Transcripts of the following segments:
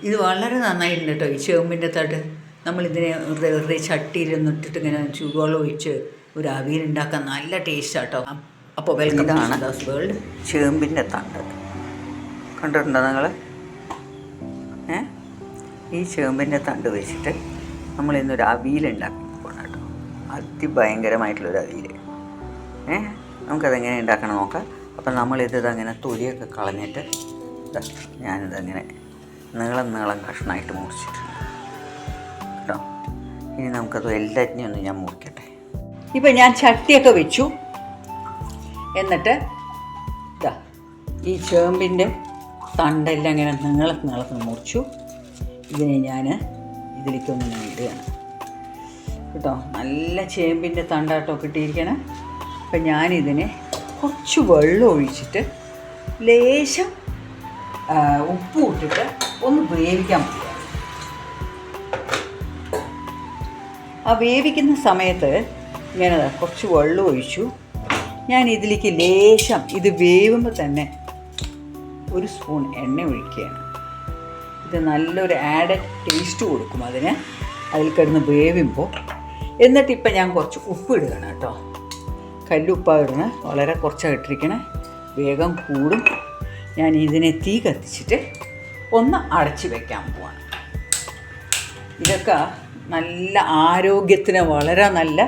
ഇത് വളരെ നന്നായിട്ടുണ്ട് കേട്ടോ. ഈ ചേമ്പിൻ്റെ തട്ട് നമ്മളിതിനെ വെറുതെ ചട്ടിയിലൊന്നിട്ടിട്ട് ഇങ്ങനെ ചൂടുവെള്ളം ഒഴിച്ച് ഒരു അവിയലുണ്ടാക്കാൻ നല്ല ടേസ്റ്റാണ് കേട്ടോ. അപ്പോൾ വെൽക്കം ഇതാണ് വേൾഡ് ചേമ്പിൻ്റെ തണ്ട്. കണ്ടിട്ടുണ്ടോ നിങ്ങൾ? ഈ ചേമ്പിൻ്റെ തണ്ട് വെച്ചിട്ട് നമ്മളിന്നൊരു അവിയലുണ്ടാക്കി പോകണം കേട്ടോ. അതിഭയങ്കരമായിട്ടുള്ളൊരു അവിയൽ. നമുക്കതെങ്ങനെ ഉണ്ടാക്കണം നോക്കാം. അപ്പം നമ്മളിതങ്ങനെ തൊലിയൊക്കെ കളഞ്ഞിട്ട് ഞാനിതങ്ങനെ നീളം കഷ്ണമായിട്ട് മുറിച്ചിട്ടുണ്ട് കേട്ടോ. ഇനി നമുക്കത് എല്ലാറ്റിനെയും ഒന്ന് ഞാൻ മുറിക്കട്ടെ. ഇപ്പം ഞാൻ ചട്ടിയൊക്കെ വെച്ചു. എന്നിട്ട് ഈ ചേമ്പിൻ്റെ തണ്ടെല്ലാം ഇങ്ങനെ നീളത്തിന് മുറിച്ചു. ഇതിനെ ഞാൻ ഇതിലേക്കൊന്ന് ഞാൻ ഇടുകയാണ് കേട്ടോ. നല്ല ചേമ്പിൻ്റെ തണ്ടാട്ടോ കിട്ടിയിരിക്കണേ. അപ്പം ഞാനിതിനെ കുറച്ച് വെള്ളം ഒഴിച്ചിട്ട് ലേശം ഉപ്പ് ഇട്ടിട്ട് ഒന്ന് വേവിക്കാൻ പറ്റുക. ആ വേവിക്കുന്ന സമയത്ത് ഇങ്ങനെ കുറച്ച് വെള്ളം ഒഴിച്ചു. ഞാൻ ഇതിലേക്ക് ലേശം ഇത് വേവുമ്പോൾ തന്നെ ഒരു സ്പൂൺ എണ്ണ ഒഴിക്കുകയാണ്. ഇത് നല്ലൊരു ആഡഡ് ടേസ്റ്റ് കൊടുക്കും അതിന്, അതിൽ കിടന്ന് വേവുമ്പോൾ. എന്നിട്ടിപ്പം ഞാൻ കുറച്ച് ഉപ്പ് ഇടുകയാണ് കേട്ടോ. കല്ലുപ്പാണ് ഇടണേ, വളരെ കുറച്ചാണ് ഇട്ടിരിക്കണേ, വേഗം കൂടും. ഞാൻ ഇതിനെ തീ കത്തിച്ചിട്ട് ഒന്ന് അടച്ച് വെക്കാൻ പോവാണ്. ഇതൊക്കെ നല്ല ആരോഗ്യത്തിന് വളരെ നല്ല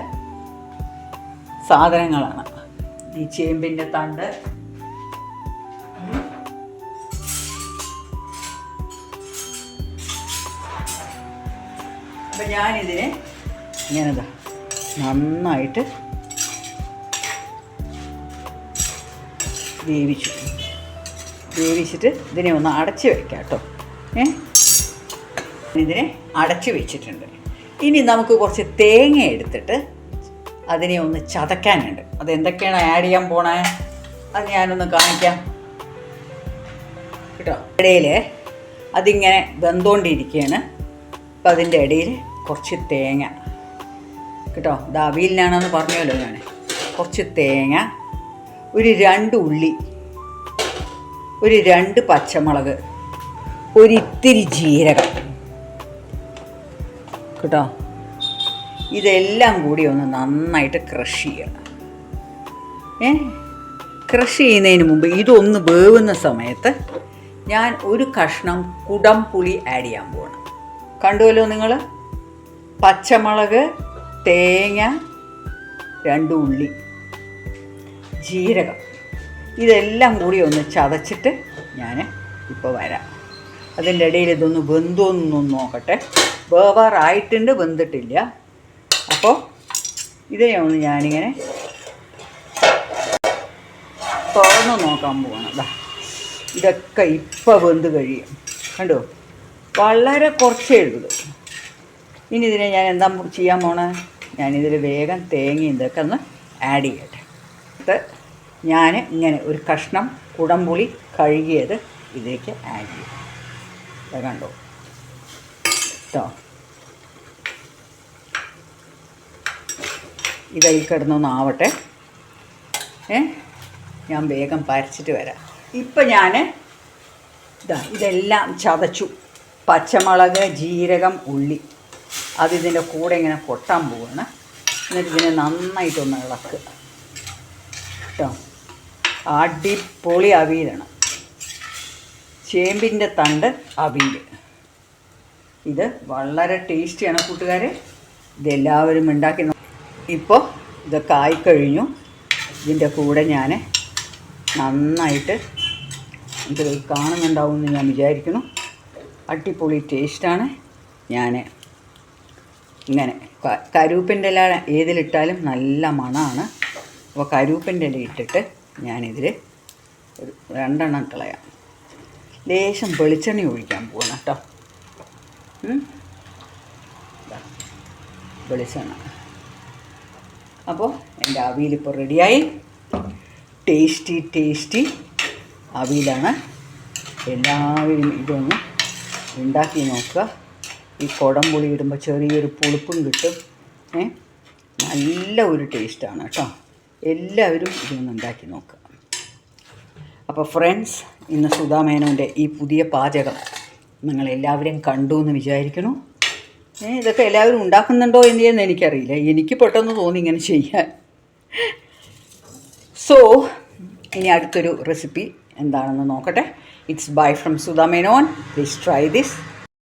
സാധനങ്ങളാണ്. ഈ ചേമ്പിൻ്റെ തണ്ട് അപ്പം ഞാനിതിനെ ഇങ്ങനെ നന്നായിട്ട് വേവിച്ചിട്ട് ഇതിനെ ഒന്ന് അടച്ച് വയ്ക്കാം കേട്ടോ. ഇതിനെ അടച്ച് വെച്ചിട്ടുണ്ട്. ഇനി നമുക്ക് കുറച്ച് തേങ്ങ എടുത്തിട്ട് അതിനെ ഒന്ന് ചതക്കാനുണ്ട്. അതെന്തൊക്കെയാണ് ആഡ് ചെയ്യാൻ പോണേ അത് ഞാനൊന്ന് കാണിക്കാം കേട്ടോ. ഇടയിൽ അതിങ്ങനെ വെന്തുകൊണ്ടിരിക്കുകയാണ്. അപ്പം അതിൻ്റെ ഇടയിൽ കുറച്ച് തേങ്ങ കേട്ടോ. അവിയലിനാണെന്ന് പറഞ്ഞല്ലോ ഞാൻ. കുറച്ച് തേങ്ങ, ഒരു 2 ഉള്ളി, ഒരു 2 പച്ചമുളക്, ഒരിത്തിരി ജീരകം കേട്ടോ. ഇതെല്ലാം കൂടി ഒന്ന് നന്നായിട്ട് ക്രഷ് ചെയ്യണം. ക്രഷ് ചെയ്യുന്നതിന് മുമ്പ് ഇതൊന്ന് വേവുന്ന സമയത്ത് ഞാൻ ഒരു കഷ്ണം കുടംപുളി ആഡ് ചെയ്യാൻ പോകണം. കണ്ടുവല്ലോ നിങ്ങൾ? പച്ചമുളക്, തേങ്ങ, 2 ഉള്ളി, ജീരകം, ഇതെല്ലാം കൂടി ഒന്ന് ചതച്ചിട്ട് ഞാൻ ഇപ്പോൾ വരാം. അതിൻ്റെ ഇടയിൽ ഇതൊന്ന് വെന്തോന്നൊന്നും നോക്കട്ടെ. വേവാറായിട്ടുണ്ട്, വെന്തിട്ടില്ല. അപ്പോൾ ഇതിനെ ഒന്ന് ഞാനിങ്ങനെ തുറന്ന് നോക്കാൻ പോകണം. ഇതൊക്കെ ഇപ്പോൾ വെന്ത് കഴിയും. കണ്ടോ? വളരെ കുറച്ചേ എഴുതുള്ളൂ. ഇനി ഇതിനെ ഞാൻ എന്താ ചെയ്യാൻ പോണേ? ഞാനിതിൽ വേഗം തേങ്ങയും ഇതൊക്കെ ഒന്ന് ആഡ് ചെയ്യട്ടെ. ഞാൻ ഇങ്ങനെ ഒരു കഷ്ണം കുടംപുളി കഴുകിയത് ഇതിലേക്ക് ആഡ് ചെയ്യും. അത് കണ്ടോ കേട്ടോ? ഇതായി കിടന്നൊന്നാവട്ടെ. ഞാൻ വേഗം പരച്ചിട്ട് വരാം. ഇപ്പം ഞാൻ ഇതെല്ലാം ചതച്ചു. പച്ചമുളക്, ജീരകം, ഉള്ളി അതിതിൻ്റെ കൂടെ ഇങ്ങനെ കൊട്ടാൻ പോവുകയാണ്. എന്നിട്ട് ഇതിനെ നന്നായിട്ടൊന്ന് ഇളക്കുക കേട്ടോ. അടിപൊളി അവിയലാണ്. ചേമ്പിൻ്റെ തണ്ട് അവിയൽ. ഇത് വളരെ ടേസ്റ്റിയാണ് കൂട്ടുകാരെ. ഇതെല്ലാവരും ഉണ്ടാക്കി. ഇപ്പോൾ ഇതൊക്കെ ആയിക്കഴിഞ്ഞു. ഇതിൻ്റെ കൂടെ ഞാൻ നന്നായിട്ട് ഇത് കാണുന്നുണ്ടാവുമെന്ന് ഞാൻ വിചാരിക്കുന്നു. അടിപൊളി ടേസ്റ്റാണ്. ഞാൻ ഇങ്ങനെ കരുവേപ്പിൻ്റെ ഇല ഏതിലിട്ടാലും നല്ല മണമാണ്. അപ്പോൾ കരുവേപ്പിൻ്റെ ഇല ഇട്ടിട്ട് ഞാനിതിൽ ഒരു 2 എണ്ണം കളയാം. ലേശം വെളിച്ചെണ്ണ ഒഴിക്കാൻ പോകണം കേട്ടോ. വെളിച്ചെണ്ണ. അപ്പോൾ എൻ്റെ അവിയൽ ഇപ്പോൾ റെഡിയായി. ടേസ്റ്റി അവിയലാണ്. എല്ലാവരും ഇതൊന്ന് ഉണ്ടാക്കി നോക്കുക. ഈ കുടംപുളി ഇടുമ്പോൾ ചെറിയൊരു പുളിപ്പും കിട്ടും. നല്ല ഒരു ടേസ്റ്റാണ് കേട്ടോ. എല്ലാവരും ഇതൊന്ന് ഉണ്ടാക്കി നോക്കുക. അപ്പോൾ ഫ്രണ്ട്സ്, ഇന്ന് സുധാ മേനോൻ്റെ ഈ പുതിയ പാചകം നിങ്ങളെല്ലാവരും കണ്ടു എന്ന് വിചാരിക്കണു. ഇതൊക്കെ എല്ലാവരും ഉണ്ടാക്കുന്നുണ്ടോ എന്ന് എനിക്കറിയില്ല. എനിക്ക് പെട്ടെന്ന് തോന്നി ഇങ്ങനെ ചെയ്യാൻ. സോ ഇനി അടുത്തൊരു റെസിപ്പി എന്താണെന്ന് നോക്കട്ടെ. It's bye from Sudha Menon. Please try this.